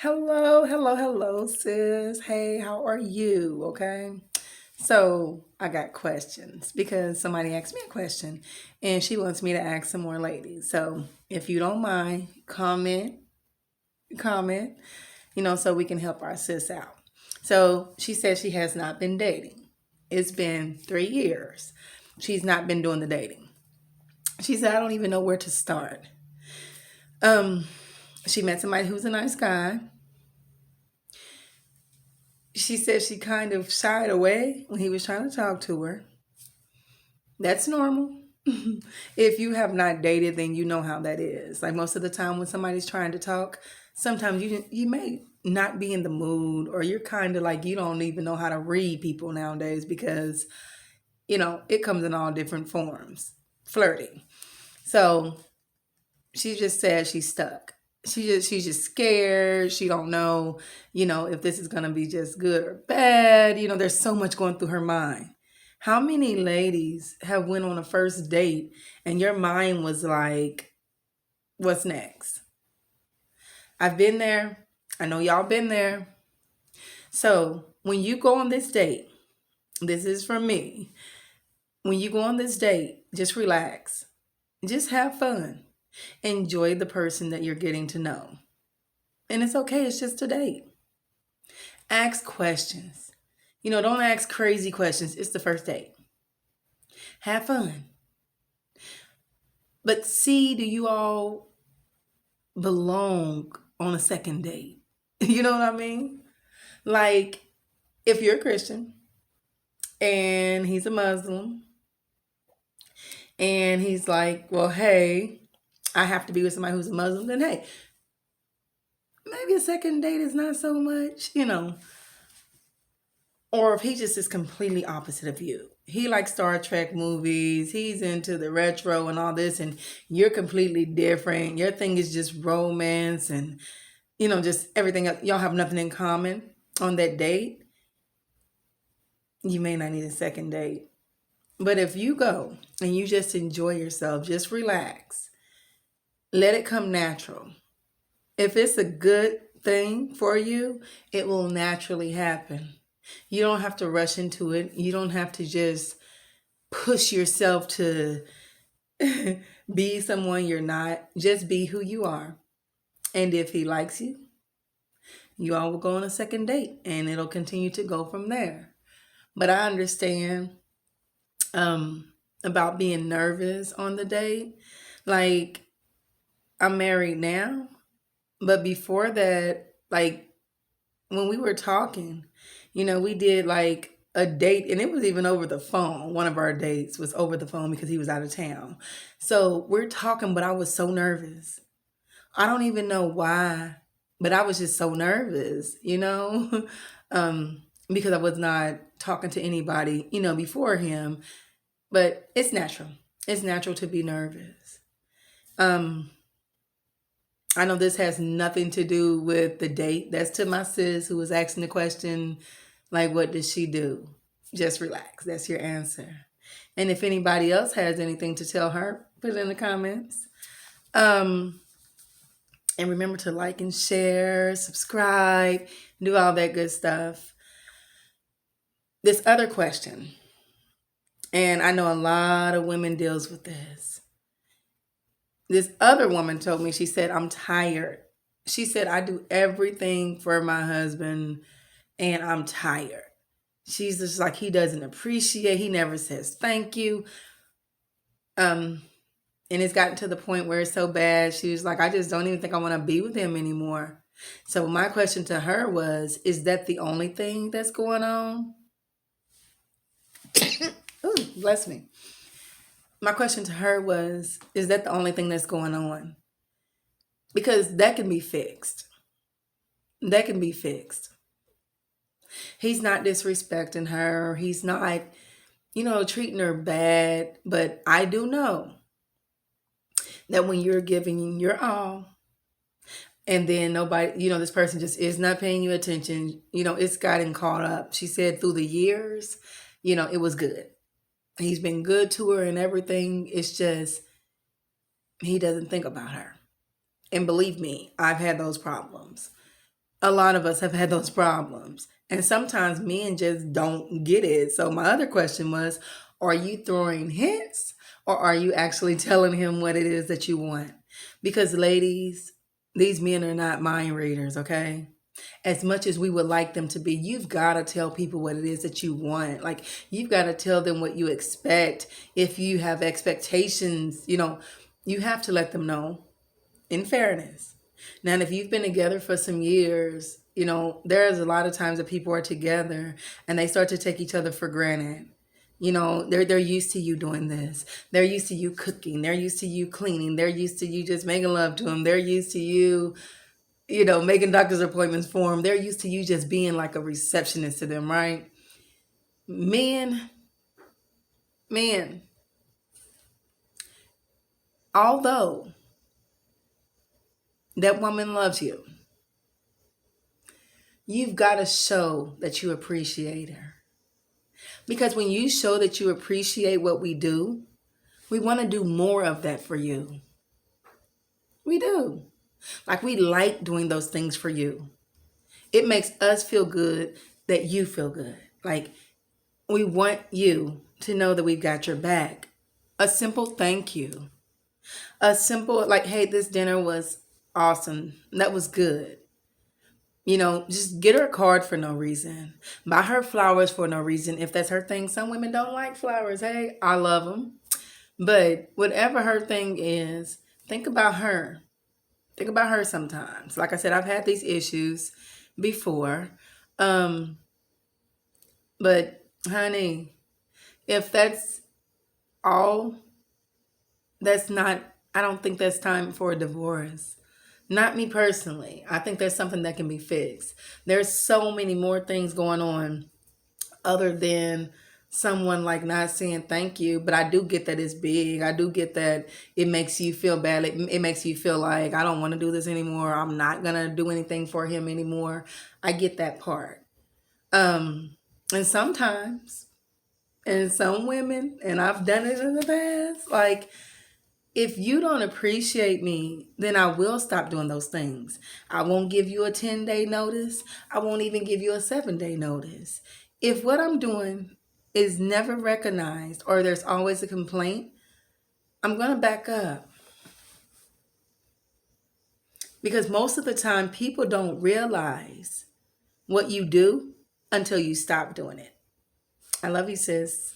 Hello, hello, hello, sis. Hey, how are you? Okay. So I got questions because somebody asked me a question and she wants me to ask some more ladies. So if you don't mind, comment, so we can help our sis out. So she says she has not been dating. It's been 3 years. She's not been doing the dating. She said, I don't even know where to start. Um, she met somebody who's a nice guy. She said she kind of shied away when he was trying to talk to her. That's normal. If you have not dated, then you know how that is. Like most of the time when somebody's trying to talk, sometimes you may not be in the mood or you're kind of like you don't even know how to read people nowadays because it comes in all different forms. Flirting. So she just said she's stuck. She's just scared. She don't know, if this is gonna be just good or bad. There's so much going through her mind. How many ladies have went on a first date and your mind was like, what's next? I've been there. I know y'all been there. So when you go on this date, this is from me. When you go on this date, just relax. Just have fun. Enjoy the person that you're getting to know. And it's okay, it's just a date. Ask questions. Don't ask crazy questions. It's the first date. Have fun. But see, do you all belong on a second date? You know what I mean? Like, if you're a Christian and he's a Muslim and he's like, well, hey, I have to be with somebody who's a Muslim, then hey, maybe a second date is not so much. Or if he just is completely opposite of you. He likes Star Trek movies, he's into the retro and all this, and you're completely different. Your thing is just romance and, just everything else. Y'all have nothing in common on that date. You may not need a second date. But if you go and you just enjoy yourself, just relax, let it come natural. If it's a good thing for you, it will naturally happen. You don't have to rush into it. You don't have to just push yourself to be someone you're not. Just be who you are. And if he likes you, you all will go on a second date and it'll continue to go from there. But I understand about being nervous on the date. Like, I'm married now, but before that, like when we were talking, we did like a date and it was even over the phone. One of our dates was over the phone because he was out of town. So we're talking, but I was so nervous. I don't even know why, but I was just so nervous, because I was not talking to anybody, before him. But it's natural. It's natural to be nervous. Um, I know this has nothing to do with the date. That's to my sis who was asking the question, like, what does she do? Just relax. That's your answer. And if anybody else has anything to tell her, put it in the comments. Um, and remember to like and share, subscribe, do all that good stuff. This other question, and I know a lot of women deals with this. This other woman told me, she said, I'm tired. She said, I do everything for my husband and I'm tired. She's just like, he doesn't appreciate, he never says thank you. And it's gotten to the point where it's so bad. She was like, I just don't even think I want to be with him anymore. So my question to her was, is that the only thing that's going on? Ooh, bless me. My question to her was, is that the only thing that's going on? Because that can be fixed. That can be fixed. He's not disrespecting her. He's not, treating her bad. But I do know that when you're giving your all and then nobody, this person just is not paying you attention, it's gotten caught up. She said through the years, it was good. He's been good to her and everything. It's just, he doesn't think about her. And believe me, I've had those problems. A lot of us have had those problems. And sometimes men just don't get it. So my other question was, are you throwing hints or are you actually telling him what it is that you want? Because ladies, these men are not mind readers, okay? As much as we would like them to be, you've got to tell people what it is that you want. Like, you've got to tell them what you expect. If you have expectations, you have to let them know in fairness. Now, if you've been together for some years, there's a lot of times that people are together and they start to take each other for granted. They're used to you doing this. They're used to you cooking. They're used to you cleaning. They're used to you just making love to them. They're used to you, making doctor's appointments for them. They're used to you just being like a receptionist to them, right? Men, men, although that woman loves you, you've got to show that you appreciate her. Because when you show that you appreciate what we do, we want to do more of that for you. We do. Like, we like doing those things for you. It makes us feel good that you feel good. Like, we want you to know that we've got your back. A simple thank you. A simple, like, hey, this dinner was awesome. That was good. Just get her a card for no reason. Buy her flowers for no reason. If that's her thing, some women don't like flowers. Hey, I love them. But whatever her thing is, think about her. Think about her sometimes. Like I said, I've had these issues before. But honey, if that's all, I don't think that's time for a divorce. Not me personally. I think there's something that can be fixed. There's so many more things going on other than someone like not saying thank you. But I do get that it's big. I do get that it makes you feel bad. It makes you feel like I don't want to do this anymore. I'm not going to do anything for him anymore. I get that part. And sometimes, and some women, and I've done it in the past, like, if you don't appreciate me, then I will stop doing those things. I won't give you a 10-day notice. I won't even give you a 7-day notice. If what I'm doing is never recognized or there's always a complaint, I'm going to back up. Because most of the time, people don't realize what you do until you stop doing it. I love you, sis.